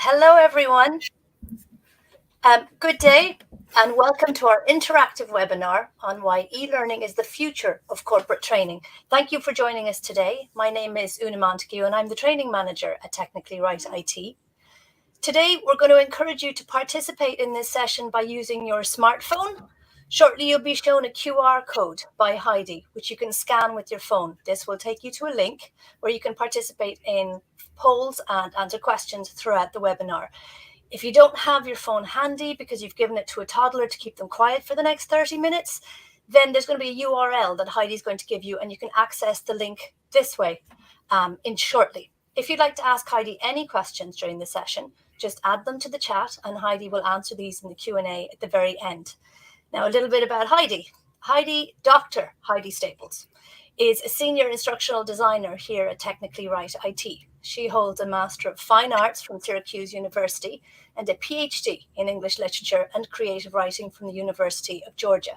Hello, everyone. Good day and welcome to our interactive webinar on why e-learning is the future of corporate training. Thank you for joining us today. My name is Una Montague and I'm the training manager at Technically Right IT. Today, we're going to encourage you to participate in this session by using your smartphone. Shortly, you'll be shown a QR code by Heidi, which you can scan with your phone. This will take you to a link where you can participate in polls and answer questions throughout the webinar. If you don't have your phone handy because you've given it to a toddler to keep them quiet for the next 30 minutes, then there's going to be a URL that Heidi's going to give you and you can access the link this way in shortly. If you'd like to ask Heidi any questions during the session, just add them to the chat and Heidi will answer these in the Q&A at the very end. Now, a little bit about Heidi. Dr. Heidi Staples is a senior instructional designer here at Technically Right IT. She holds a Master of Fine Arts from Syracuse University and a PhD in English Literature and Creative Writing from the University of Georgia.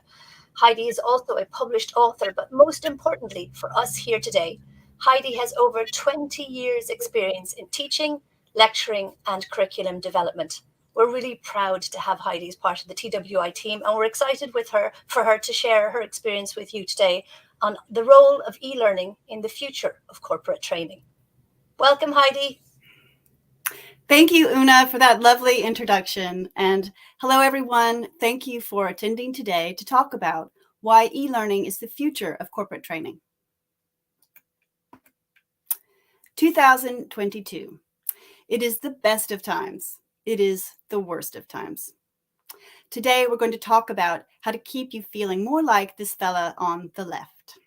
Heidi is also a published author, but most importantly for us here today, Heidi has over 20 years experience in teaching, lecturing, and curriculum development. We're really proud to have Heidi as part of the TWI team, and we're excited for her to share her experience with you today on the role of e-learning in the future of corporate training. Welcome, Heidi. Thank you, Una, for that lovely introduction. And hello, everyone. Thank you for attending today to talk about why e-learning is the future of corporate training. 2022. It is the best of times. It is the worst of times. Today, we're going to talk about how to keep you feeling more like this fella on the left.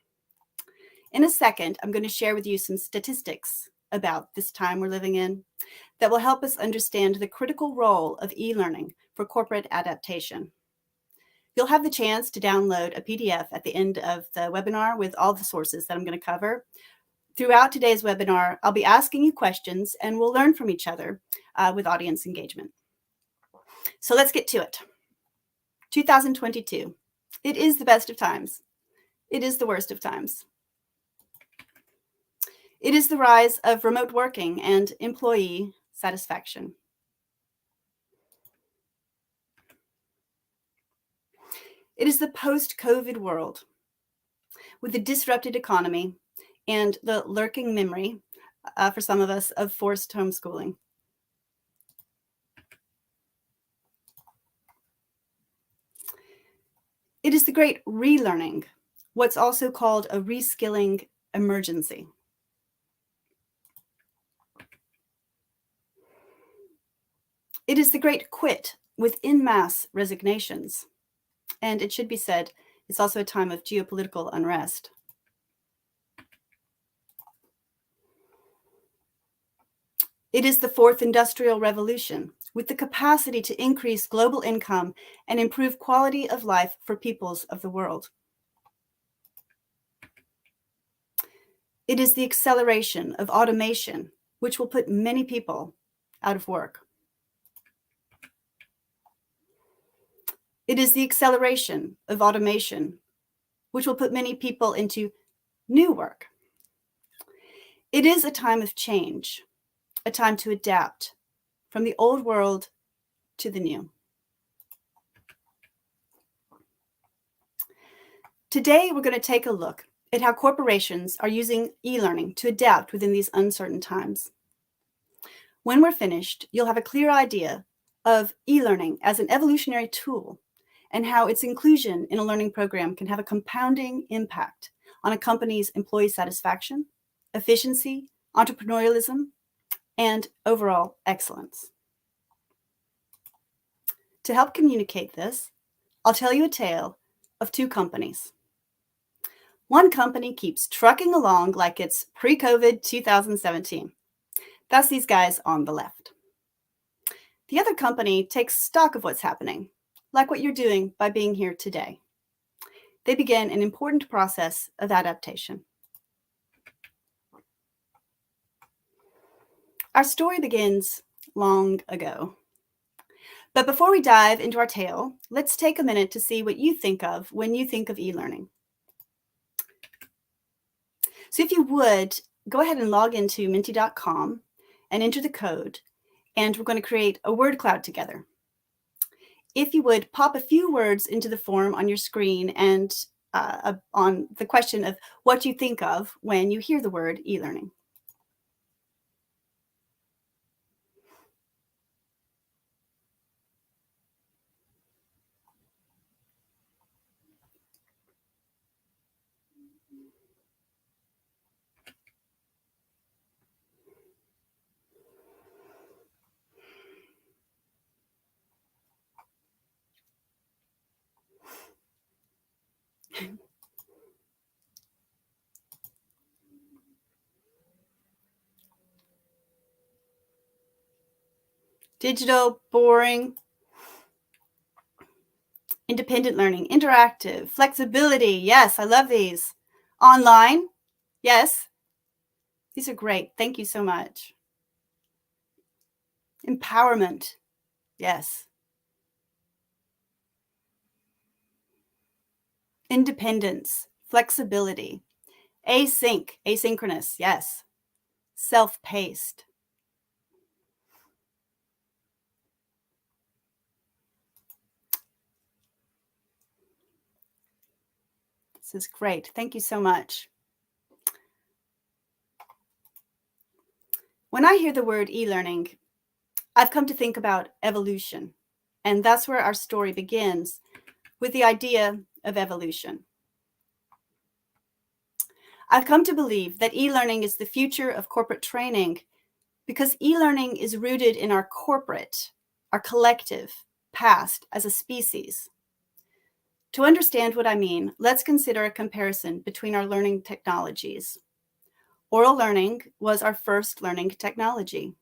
In a second, I'm going to share with you some statistics about this time we're living in that will help us understand the critical role of e-learning for corporate adaptation. You'll have the chance to download a PDF at the end of the webinar with all the sources that I'm going to cover. Throughout today's webinar, I'll be asking you questions and we'll learn from each other with audience engagement. So let's get to it. 2022. It is the best of times. It is the worst of times. It is the rise of remote working and employee satisfaction. It is the post-COVID world with the disrupted economy and the lurking memory, for some of us, of forced homeschooling. It is the Great Relearning, what's also called a reskilling emergency. It is the Great Quit with en masse resignations. And it should be said, it's also a time of geopolitical unrest. It is the fourth industrial revolution with the capacity to increase global income and improve quality of life for peoples of the world. It is the acceleration of automation, which will put many people out of work. It is the acceleration of automation, which will put many people into new work. It is a time of change, a time to adapt from the old world to the new. Today, we're going to take a look at how corporations are using e-learning to adapt within these uncertain times. When we're finished, you'll have a clear idea of e-learning as an evolutionary tool and how its inclusion in a learning program can have a compounding impact on a company's employee satisfaction, efficiency, entrepreneurialism, and overall excellence. To help communicate this, I'll tell you a tale of two companies. One company keeps trucking along like it's pre-COVID 2017. That's these guys on the left. The other company takes stock of what's happening, like what you're doing by being here today. They begin an important process of adaptation. Our story begins long ago. But before we dive into our tale, let's take a minute to see what you think of when you think of e-learning. So if you would, go ahead and log into minty.com and enter the code and we're going to create a word cloud together. If you would, pop a few words into the form on your screen and on the question of what you think of when you hear the word e-learning. Digital, boring. Independent learning, interactive, flexibility. Yes, I love these. Online. Yes. These are great. Thank you so much. Empowerment. Yes. Independence, flexibility. Asynchronous. Yes. Self-paced. This is great. Thank you so much. When I hear the word e-learning, I've come to think about evolution. And that's where our story begins, with the idea of evolution. I've come to believe that e-learning is the future of corporate training because e-learning is rooted in our corporate, our collective past as a species. To understand what I mean, let's consider a comparison between our learning technologies. Oral learning was our first learning technology.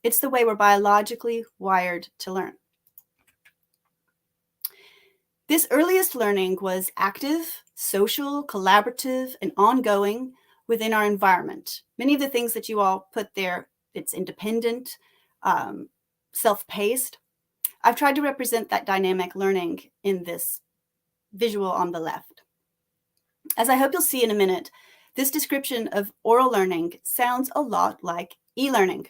It's the way we're biologically wired to learn. This earliest learning was active, social, collaborative, and ongoing within our environment. Many of the things that you all put there, it's independent, self-paced. I've tried to represent that dynamic learning in this visual on the left. As I hope you'll see in a minute, this description of oral learning sounds a lot like e-learning.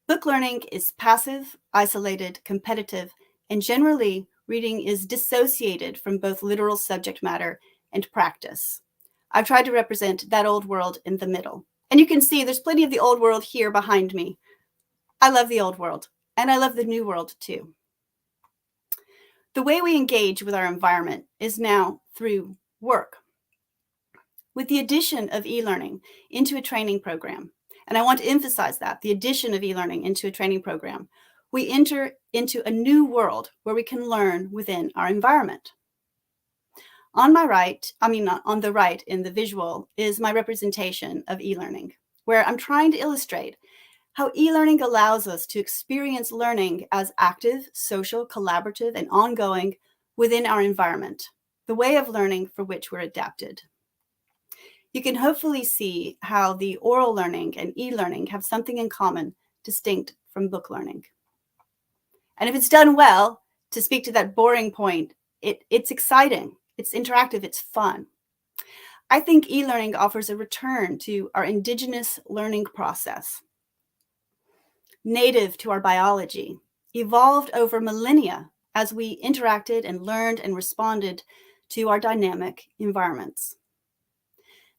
Book learning is passive, isolated, competitive, and generally reading is dissociated from both literal subject matter and practice. I've tried to represent that old world in the middle. And you can see there's plenty of the old world here behind me. I love the old world, and I love the new world too. The way we engage with our environment is now through work. With the addition of e-learning into a training program, and I want to emphasize that, the addition of e-learning into a training program, we enter into a new world where we can learn within our environment. On the right in the visual is my representation of e-learning, where I'm trying to illustrate how e-learning allows us to experience learning as active, social, collaborative, and ongoing within our environment, the way of learning for which we're adapted. You can hopefully see how the oral learning and e-learning have something in common, distinct from book learning. And if it's done well, to speak to that boring point, it's exciting, it's interactive, it's fun. I think e-learning offers a return to our indigenous learning process, native to our biology, evolved over millennia as we interacted and learned and responded to our dynamic environments.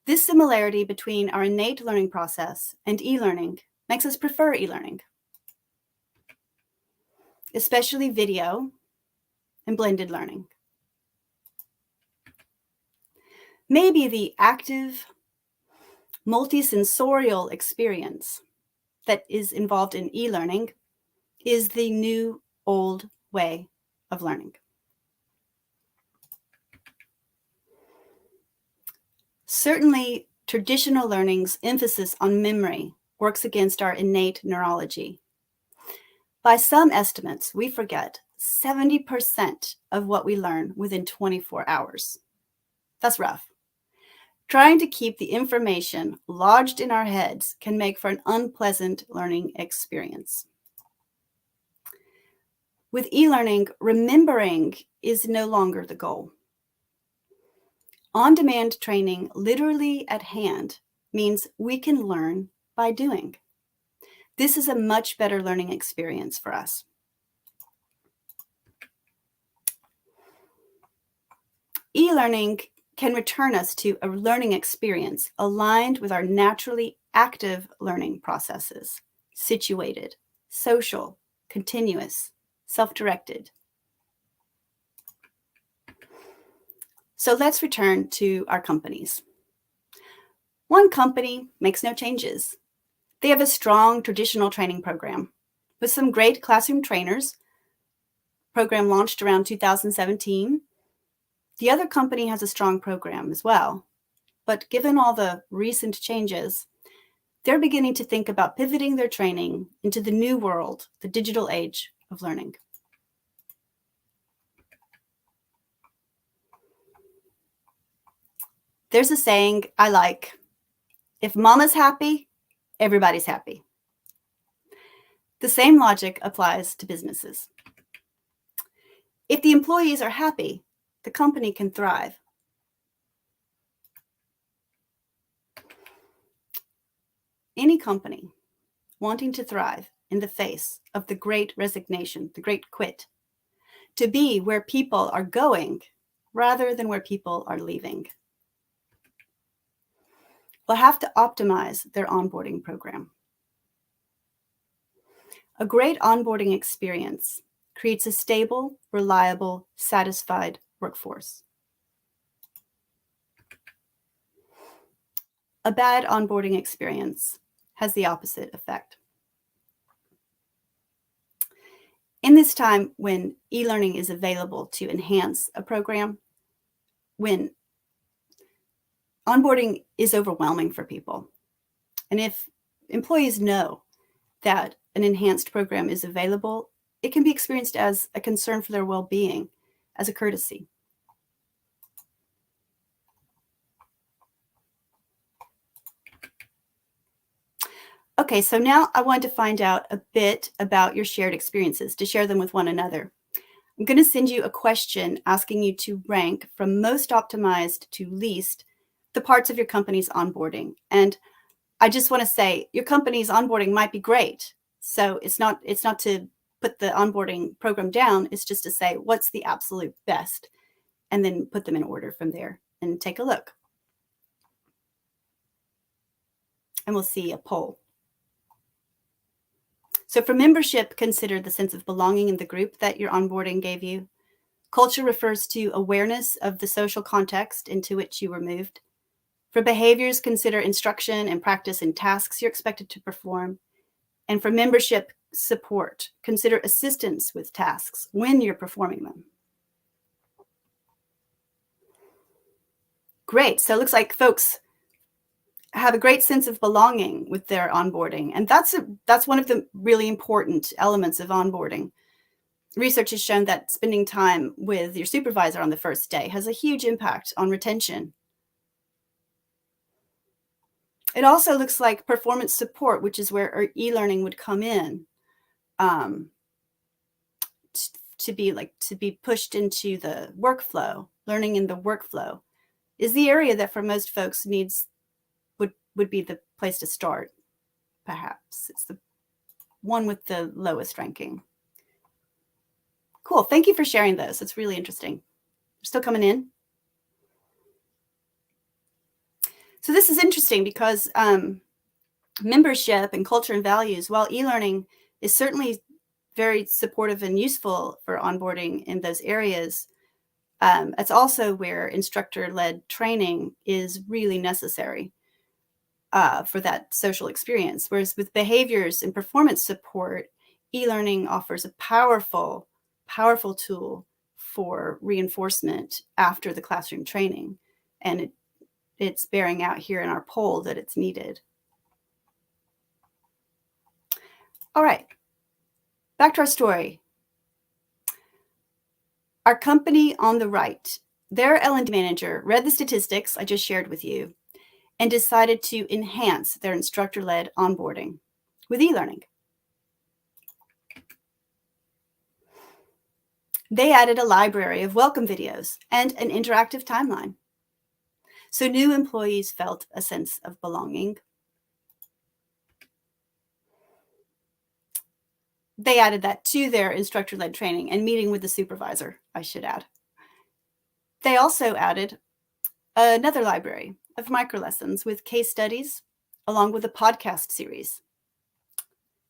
This similarity between our innate learning process and e-learning makes us prefer e-learning, especially video and blended learning. Maybe the active, multisensorial experience that is involved in e-learning is the new old way of learning. Certainly, traditional learning's emphasis on memory works against our innate neurology. By some estimates, we forget 70% of what we learn within 24 hours. That's rough. Trying to keep the information lodged in our heads can make for an unpleasant learning experience. With e-learning, remembering is no longer the goal. On-demand training, literally at hand, means we can learn by doing. This is a much better learning experience for us. E-learning can return us to a learning experience aligned with our naturally active learning processes: situated, social, continuous, self-directed. So let's return to our companies. One company makes no changes. They have a strong traditional training program with some great classroom trainers. Program launched around 2017. The other company has a strong program as well, but given all the recent changes, they're beginning to think about pivoting their training into the new world, the digital age of learning. There's a saying I like: if mama's happy, everybody's happy. The same logic applies to businesses. If the employees are happy, the company can thrive. Any company wanting to thrive in the face of the Great Resignation, the Great Quit, to be where people are going rather than where people are leaving, will have to optimize their onboarding program. A great onboarding experience creates a stable, reliable, satisfied workforce. A bad onboarding experience has the opposite effect. In this time when e-learning is available to enhance a program, when onboarding is overwhelming for people, and if employees know that an enhanced program is available, it can be experienced as a concern for their well-being, as a courtesy. Okay, so now I want to find out a bit about your shared experiences, to share them with one another. I'm going to send you a question asking you to rank from most optimized to least the parts of your company's onboarding. And I just want to say your company's onboarding might be great. So it's not to put the onboarding program down. It's just to say what's the absolute best, and then put them in order from there and take a look. And we'll see a poll. So for membership, consider the sense of belonging in the group that your onboarding gave you. Culture refers to awareness of the social context into which you were moved. For behaviors, consider instruction and practice in tasks you're expected to perform. And for membership support, consider assistance with tasks when you're performing them. Great. So it looks like folks have a great sense of belonging with their onboarding. And that's one of the really important elements of onboarding. Research has shown that spending time with your supervisor on the first day has a huge impact on retention. It also looks like performance support, which is where our e-learning would come in, to be pushed into the workflow. Learning in the workflow is the area that for most folks would be the place to start. Perhaps it's the one with the lowest ranking. Cool. Thank you for sharing those. It's really interesting. They're still coming in. So this is interesting because membership and culture and values, while e-learning is certainly very supportive and useful for onboarding in those areas, it's also where instructor-led training is really necessary for that social experience. Whereas with behaviors and performance support, e-learning offers a powerful tool for reinforcement after the classroom training. And it's bearing out here in our poll that it's needed. All right, back to our story. Our company on the right, their L&D manager read the statistics I just shared with you and decided to enhance their instructor-led onboarding with e-learning. They added a library of welcome videos and an interactive timeline. So new employees felt a sense of belonging. they added that to their instructor-led training and meeting with the supervisor, I should add. They also added another library of microlessons with case studies, along with a podcast series.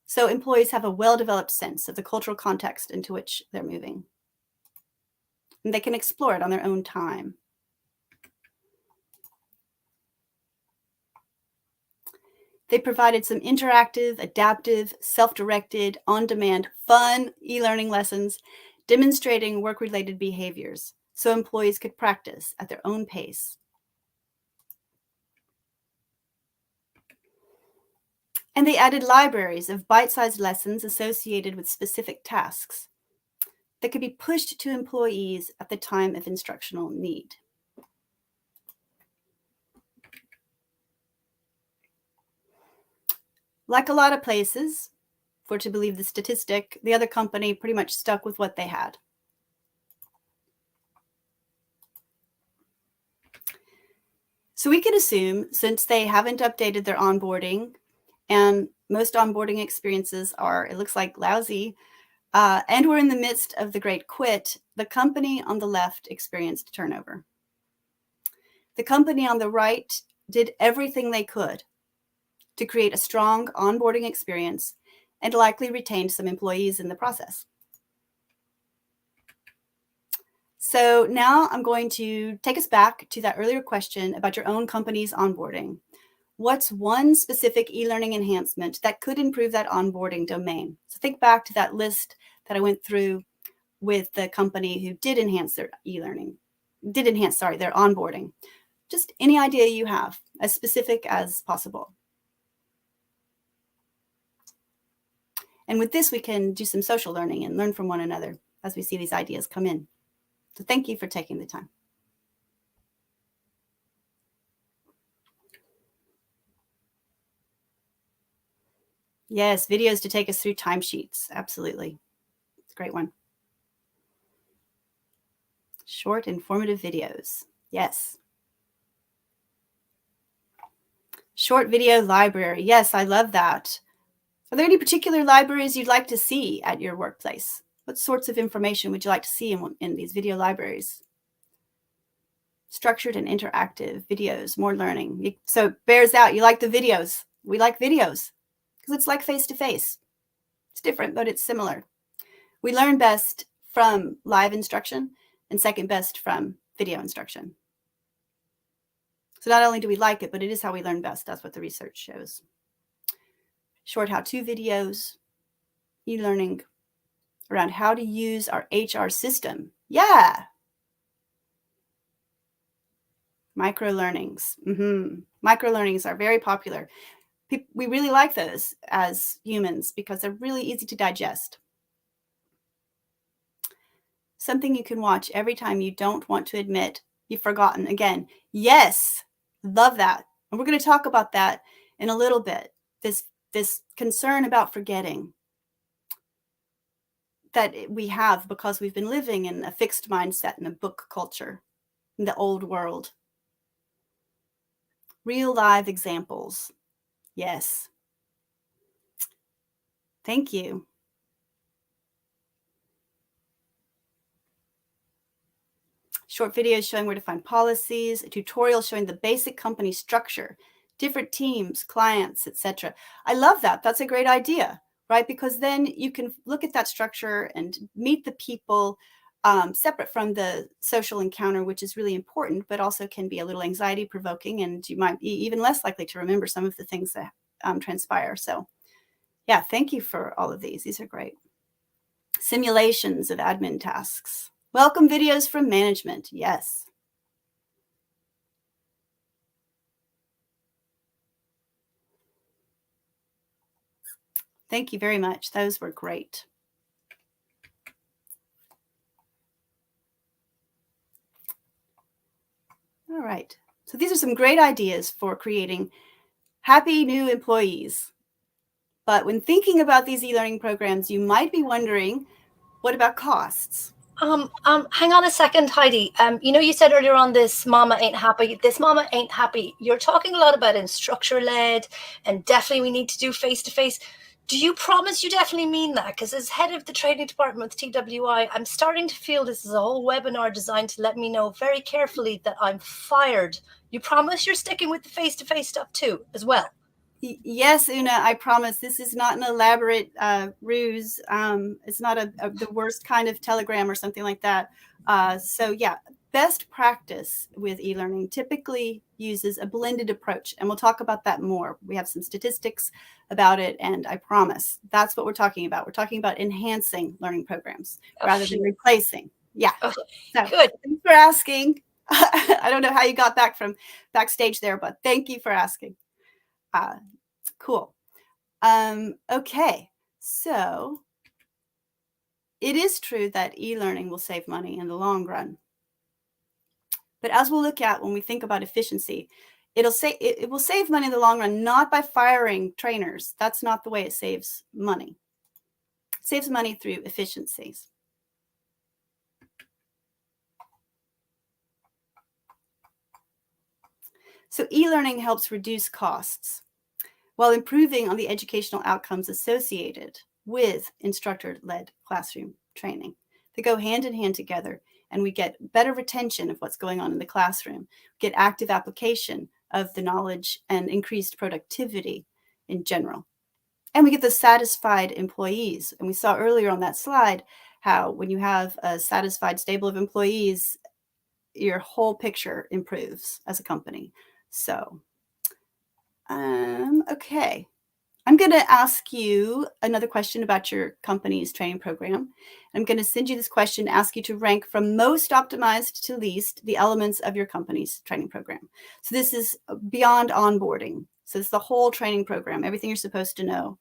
So employees have a well-developed sense of the cultural context into which they're moving. And they can explore it on their own time. They provided some interactive, adaptive, self-directed, on-demand, fun e-learning lessons demonstrating work-related behaviors so employees could practice at their own pace. And they added libraries of bite-sized lessons associated with specific tasks that could be pushed to employees at the time of instructional need. Like a lot of places, for to believe the statistic, the other company pretty much stuck with what they had. So we can assume, since they haven't updated their onboarding, and most onboarding experiences are, it looks like, lousy, and we're in the midst of the Great Quit, the company on the left experienced turnover. The company on the right did everything they could to create a strong onboarding experience and likely retained some employees in the process. So now I'm going to take us back to that earlier question about your own company's onboarding. What's one specific e-learning enhancement that could improve that onboarding domain? So think back to that list that I went through with the company who did enhance their e-learning, their onboarding. Just any idea you have, as specific as possible. And with this, we can do some social learning and learn from one another as we see these ideas come in. So thank you for taking the time. Yes, videos to take us through timesheets. Absolutely. It's a great one. Short, informative videos. Yes. Short video library. Yes, I love that. Are there any particular libraries you'd like to see at your workplace? What sorts of information would you like to see in these video libraries? Structured and interactive videos, more learning. So it bears out, you like the videos. We like videos because it's like face-to-face. It's different, but it's similar. We learn best from live instruction and second best from video instruction. So not only do we like it, but it is how we learn best. That's what the research shows. Short how-to videos, e-learning around how to use our HR system. Yeah. Micro-learnings. Micro-learnings are very popular. We really like those as humans because they're really easy to digest. Something you can watch every time you don't want to admit you've forgotten again. Yes, love that. And we're going to talk about that in a little bit. This concern about forgetting that we have because we've been living in a fixed mindset in a book culture, in the old world. Real live examples. Yes. Thank you. Short videos showing where to find policies, a tutorial showing the basic company structure, different teams, clients, etc. I love that. That's a great idea, right? Because then you can look at that structure and meet the people separate from the social encounter, which is really important, but also can be a little anxiety provoking, and you might be even less likely to remember some of the things that transpire. So yeah, thank you for all of these. These are great. Simulations of admin tasks. Welcome videos from management. Yes. Thank you very much. Those were great. All right. So these are some great ideas for creating happy new employees. But when thinking about these e-learning programs, you might be wondering, what about costs? Hang on a second, Heidi. You said earlier on this mama ain't happy. This mama ain't happy. You're talking a lot about instructor-led, and definitely we need to do face-to-face. Do you promise you definitely mean that? Because as head of the training department with TWI, I'm starting to feel this is a whole webinar designed to let me know very carefully that I'm fired. You promise you're sticking with the face-to-face stuff too, as well? Yes, Una, I promise. This is not an elaborate ruse. It's not the worst kind of telegram or something like that. So yeah, best practice with e-learning typically uses a blended approach, and we'll talk about that more. We have some statistics about it, and I promise that's what we're talking about. We're talking about enhancing learning programs rather than replacing. Yeah. So Good. Thanks for asking. I don't know how you got back from backstage there, but thank you for asking. Cool. Okay, so it is true that e-learning will save money in the long run. But as we'll look at when we think about efficiency, it will save money in the long run, not by firing trainers. That's not the way it saves money. It saves money through efficiencies. So e-learning helps reduce costs while improving on the educational outcomes associated with instructor-led classroom training. They go hand in hand together, and we get better retention of what's going on in the classroom, get active application of the knowledge and increased productivity in general. And we get the satisfied employees. And we saw earlier on that slide how when you have a satisfied stable of employees, your whole picture improves as a company. So okay, I'm going to ask you another question about your company's training program. I'm going to send you this question, ask you to rank from most optimized to least the elements of your company's training program. So this is beyond onboarding. So it's the whole training program, everything you're supposed to know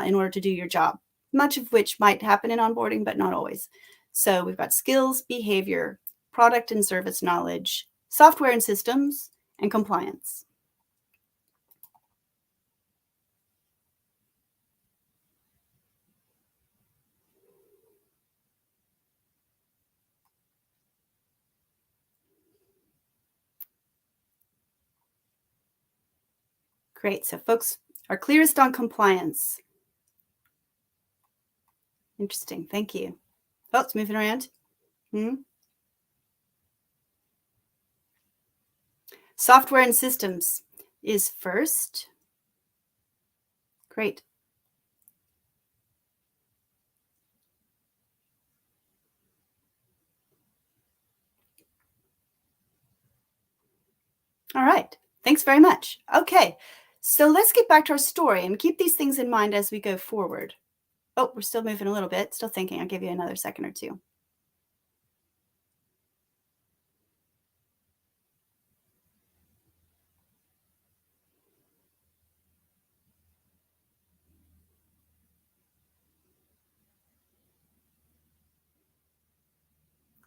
in order to do your job, much of which might happen in onboarding, but not always. So we've got skills, behavior, product and service knowledge, software and systems, and compliance. Great. So folks are clearest on compliance. Interesting. Thank you. Oh, it's moving around. Software and systems is first. Great. All right. Thanks very much. Okay. So let's get back to our story and keep these things in mind as we go forward. Oh, we're still moving a little bit. Still thinking. I'll give you another second or two.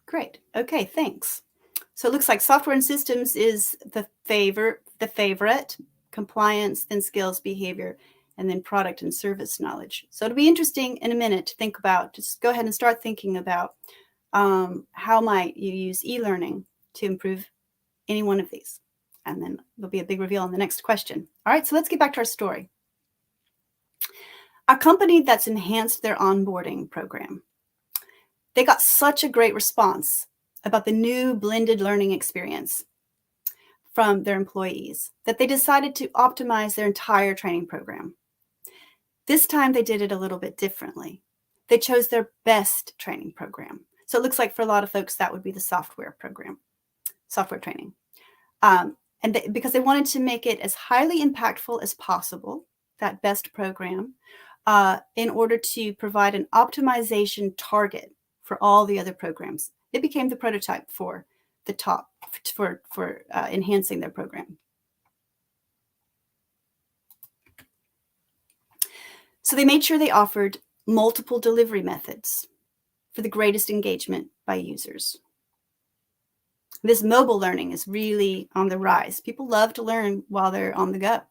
Great. Okay, thanks. So it looks like software and systems is the favorite, compliance, then skills, behavior, and then product and service knowledge. So it'll be interesting in a minute to think about, just go ahead and start thinking about how might you use e-learning to improve any one of these. And then there'll be a big reveal on the next question. All right, so let's get back to our story. A company that's enhanced their onboarding program. They got such a great response about the new blended learning experience from their employees that they decided to optimize their entire training program. This time they did it a little bit differently. They chose their best training program. So it looks like for a lot of folks that would be the software program, software training. Because they wanted to make it as highly impactful as possible, that best program, in order to provide an optimization target for all the other programs. It became the prototype for the top, for enhancing their program. So they made sure they offered multiple delivery methods for the greatest engagement by users. This mobile learning is really on the rise. People love to learn while they're on the go.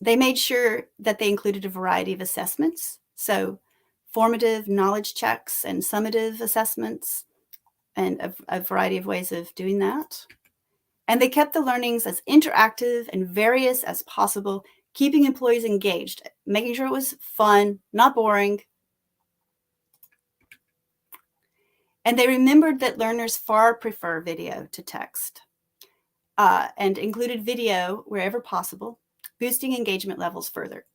They made sure that they included a variety of assessments. So formative knowledge checks and summative assessments, and a variety of ways of doing that. And they kept the learnings as interactive and various as possible, keeping employees engaged, making sure it was fun, not boring. And they remembered that learners far prefer video to text, and included video wherever possible, boosting engagement levels further.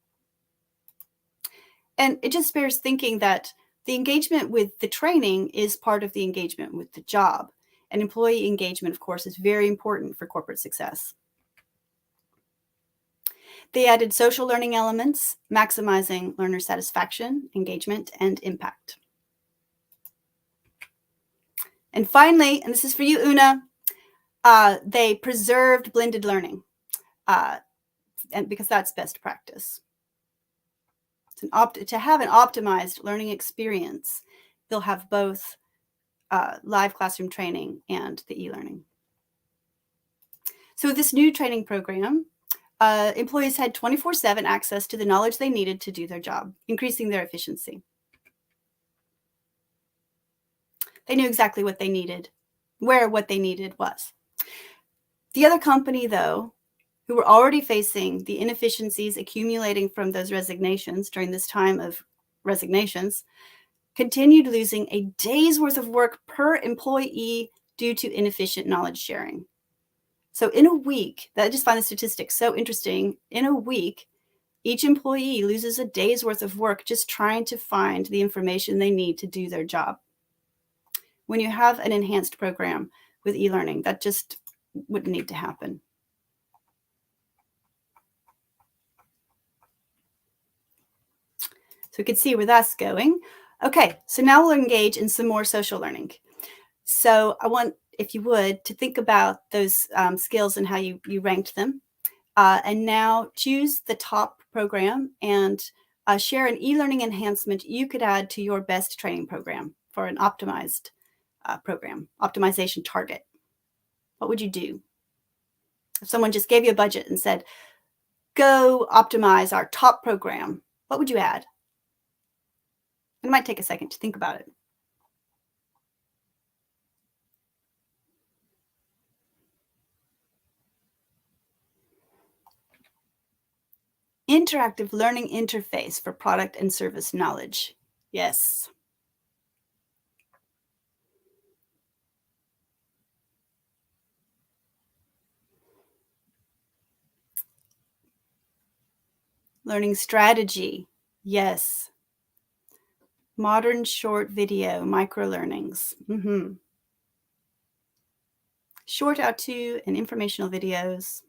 And it just bears thinking that the engagement with the training is part of the engagement with the job. And employee engagement, of course, is very important for corporate success. They added social learning elements, maximizing learner satisfaction, engagement, and impact. And finally, and this is for you, Una, they preserved blended learning, and because that's best practice. To have an optimized learning experience, they'll have both live classroom training and the e-learning. So with this new training program, employees had 24/7 access to the knowledge they needed to do their job, increasing their efficiency. They knew exactly what they needed, where what they needed was. The other company, though, who were already facing the inefficiencies accumulating from those resignations during this time of resignations, continued losing a day's worth of work per employee due to inefficient knowledge sharing. So in a week, I just find the statistics so interesting. In a week, each employee loses a day's worth of work just trying to find the information they need to do their job. When you have an enhanced program with e-learning, that just wouldn't need to happen. So we can see where that's going. Okay, so now we'll engage in some more social learning. So I want, if you would, to think about those skills and how you ranked them. And now choose the top program and share an e-learning enhancement you could add to your best training program for an optimized program, optimization target. What would you do? If someone just gave you a budget and said, go optimize our top program, what would you add? It might take a second to think about it. Interactive learning interface for product and service knowledge. Yes. Learning strategy. Yes. Modern short video, micro-learnings. Short how-to and informational videos.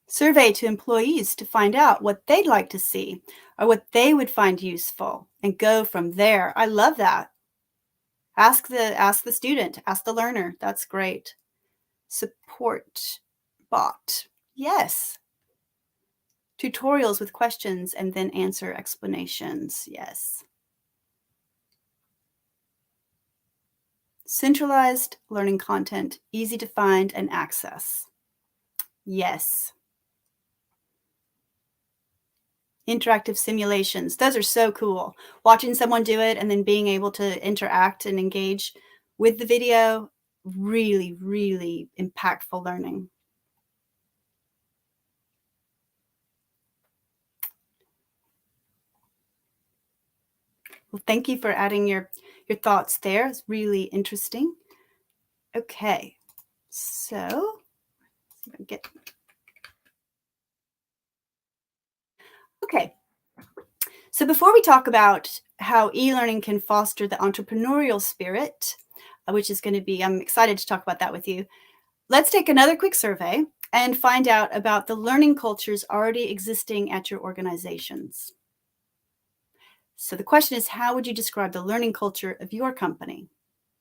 Survey to employees to find out what they'd like to see or what they would find useful and go from there. I love that. Ask the student, ask the learner. That's great. Support bot. Yes. Tutorials with questions and then answer explanations. Yes. Centralized learning content, easy to find and access. Yes. Interactive simulations. Those are so cool. Watching someone do it and then being able to interact and engage with the video, really, really impactful learning. Well, thank you for adding your thoughts there. It's really interesting. Okay, so get. Okay, so before we talk about how e-learning can foster the entrepreneurial spirit, which is going to be, I'm excited to talk about that with you. Let's take another quick survey and find out about the learning cultures already existing at your organizations. So the question is, how would you describe the learning culture of your company?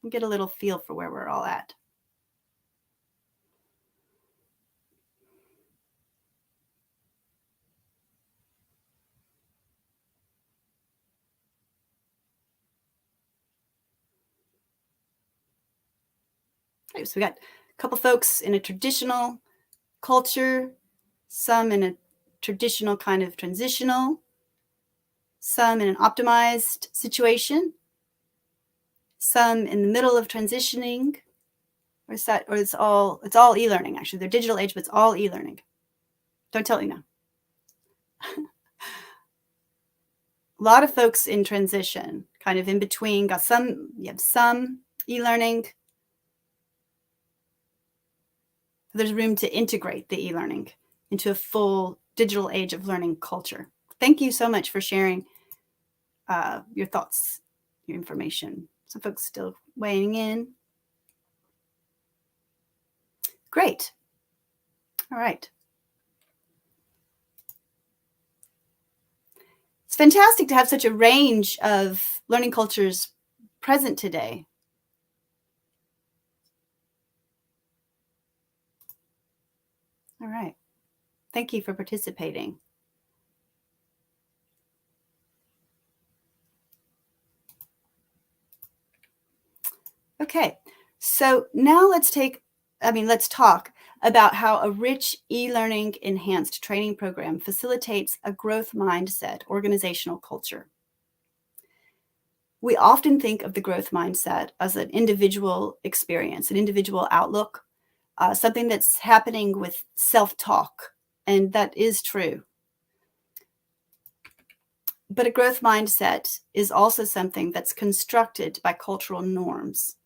We'll get a little feel for where we're all at. Okay, so we got a couple folks in a traditional culture, some in a traditional kind of transitional, some in an optimized situation, some in the middle of transitioning. Or is that, or it's all e-learning, actually. They're digital age, but it's all e-learning. Don't tell me now. A lot of folks in transition, kind of in between, you have some e-learning. There's room to integrate the e-learning into a full digital age of learning culture. Thank you so much for sharing your thoughts, your information. Some folks still weighing in. Great. All right. It's fantastic to have such a range of learning cultures present today. All right. Thank you for participating. Okay, so now let's talk about how a rich e-learning enhanced training program facilitates a growth mindset, organizational culture. We often think of the growth mindset as an individual experience, an individual outlook, something that's happening with self-talk, and that is true. But a growth mindset is also something that's constructed by cultural norms.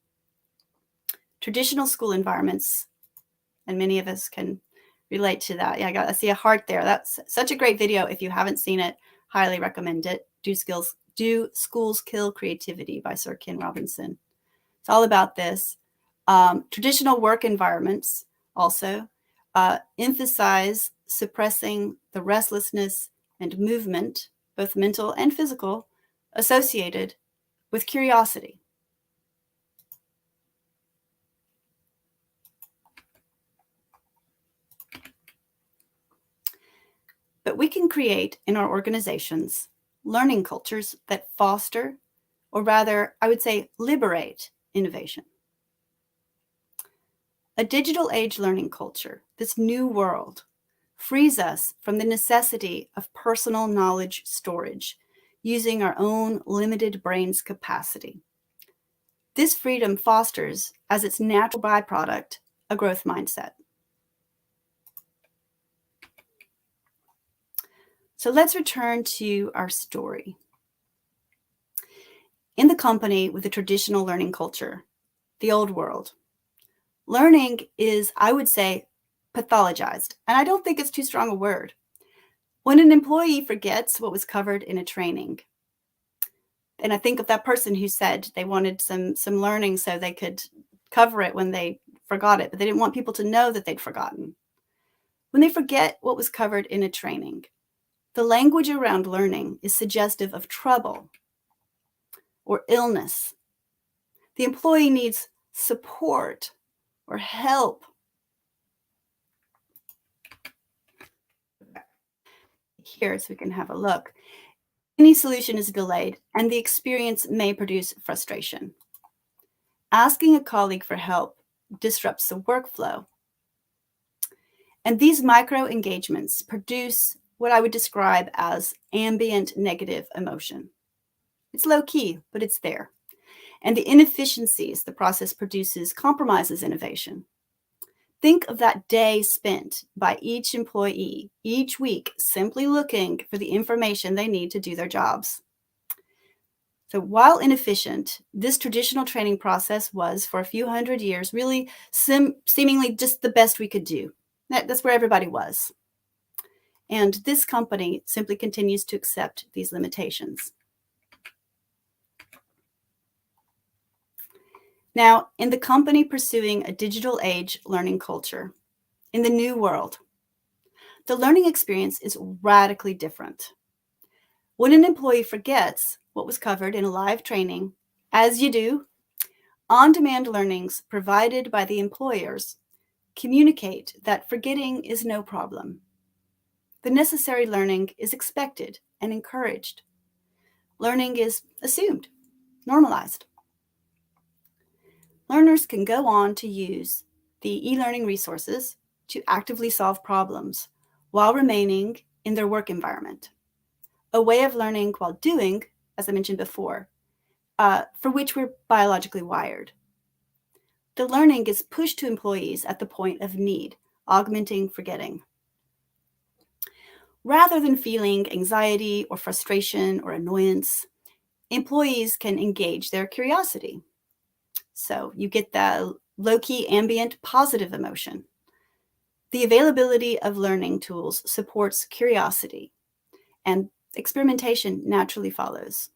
Traditional school environments, and many of us can relate to that. Yeah, I see a heart there. That's such a great video. If you haven't seen it, highly recommend it. Do Schools Kill Creativity by Sir Ken Robinson. It's all about this. Traditional work environments also emphasize suppressing the restlessness and movement, both mental and physical, associated with curiosity. But we can create in our organizations learning cultures that foster, or rather, I would say, liberate innovation. A digital age learning culture, this new world, frees us from the necessity of personal knowledge storage using our own limited brain's capacity. This freedom fosters, as its natural byproduct, a growth mindset. So let's return to our story. In the company with a traditional learning culture, the old world, learning is, I would say, pathologized. And I don't think it's too strong a word. When an employee forgets what was covered in a training, and I think of that person who said they wanted some learning so they could cover it when they forgot it, but they didn't want people to know that they'd forgotten. When they forget what was covered in a training, the language around learning is suggestive of trouble or illness. The employee needs support or help. Here, so we can have a look. Any solution is delayed, and the experience may produce frustration. Asking a colleague for help disrupts the workflow. And these micro engagements produce what I would describe as ambient negative emotion. It's low key, but it's there. And the inefficiencies the process produces compromises innovation. Think of that day spent by each employee each week simply looking for the information they need to do their jobs. So while inefficient, this traditional training process was, for a few hundred years, really seemingly just the best we could do. That's where everybody was. And this company simply continues to accept these limitations. Now, in the company pursuing a digital age learning culture, in the new world, the learning experience is radically different. When an employee forgets what was covered in a live training, as you do, on-demand learnings provided by the employers communicate that forgetting is no problem. The necessary learning is expected and encouraged. Learning is assumed, normalized. Learners can go on to use the e-learning resources to actively solve problems while remaining in their work environment. A way of learning while doing, as I mentioned before, for which we're biologically wired. the learning gets pushed to employees at the point of need, augmenting forgetting. Rather than feeling anxiety or frustration or annoyance, employees can engage their curiosity. So you get the low-key ambient positive emotion. The availability of learning tools supports curiosity, and experimentation naturally follows.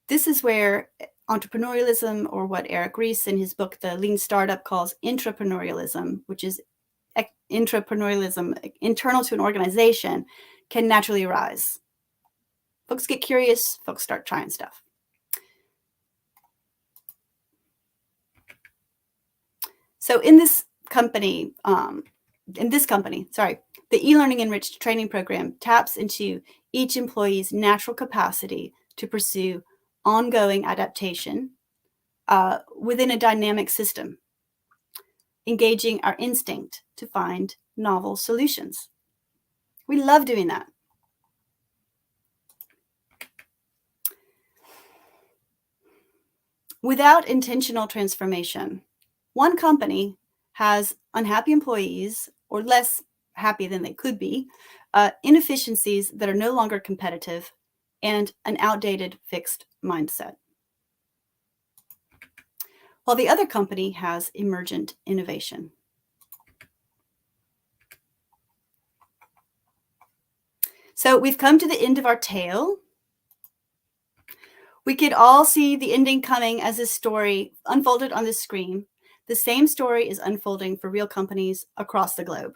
This is where entrepreneurialism, or what Eric Ries in his book, The Lean Startup, calls intrapreneurialism, which is intrapreneurialism internal to an organization, can naturally arise. Folks get curious, folks start trying stuff. So in this company, the eLearning Enriched Training Program taps into each employee's natural capacity to pursue ongoing adaptation within a dynamic system, engaging our instinct to find novel solutions. We love doing that. Without intentional transformation, one company has unhappy employees, or less happy than they could be, inefficiencies that are no longer competitive, and an outdated fixed mindset. While the other company has emergent innovation. So we've come to the end of our tale. We could all see the ending coming as this story unfolded on the screen. The same story is unfolding for real companies across the globe.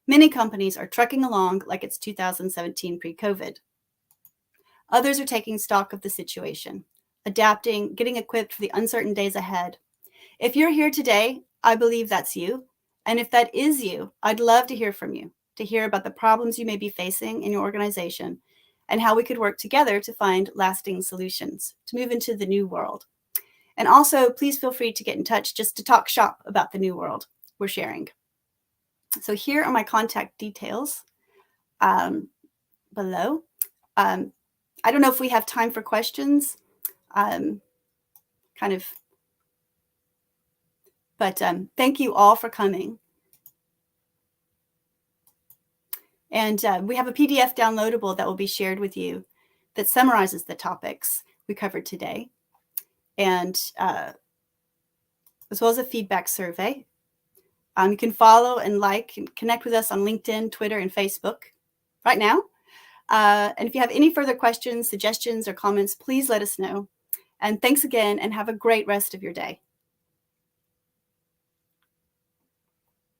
Many companies are trucking along like it's 2017 pre-COVID. Others are taking stock of the situation, adapting, getting equipped for the uncertain days ahead. If you're here today, I believe that's you. And if that is you, I'd love to hear from you, to hear about the problems you may be facing in your organization and how we could work together to find lasting solutions to move into the new world. And also, please feel free to get in touch just to talk shop about the new world we're sharing. So here are my contact details below. I don't know if we have time for questions, but thank you all for coming. And we have a PDF downloadable that will be shared with you that summarizes the topics we covered today, and as well as a feedback survey. You can follow and like and connect with us on LinkedIn, Twitter, and Facebook right now. And if you have any further questions, suggestions, or comments, please let us know. And thanks again, and have a great rest of your day.